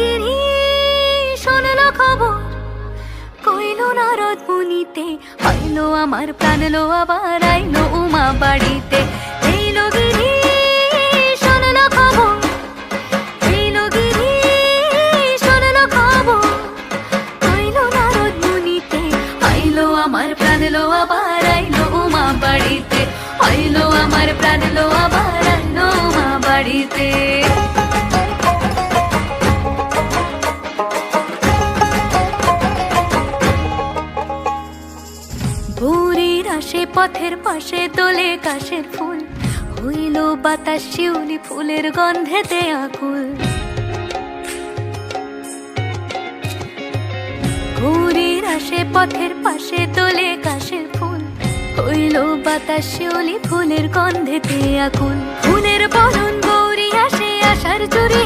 গিরি শোনলো খবর, কইলো নারদ মুনিতে, আইলো আমার প্রাণ লো আবার আইলো উমা বাড়িতে। এইলো গিরি শোনলো খবর, এইলো গিরি শোনলো খবর, কইলো নারদ মুনিতে, আইলো আমার প্রাণ লো আবার আইলো উমা বাড়িতে, আইলো আমার প্রাণ লো আবার আইলো উমা বাড়িতে। ভোরের আসে পথের পাশে তোলে কাশের ফুল, হইল বাতাস শিউলি ফুলের গন্ধেতে আকুল। ভোরের আসে পথের পাশে তোলে কাশের ফুল, হইল বাতাস শিউলি ফুলের গন্ধেতে আকুল। ফুলের বরণ গৌরী আসে আশার জুড়ে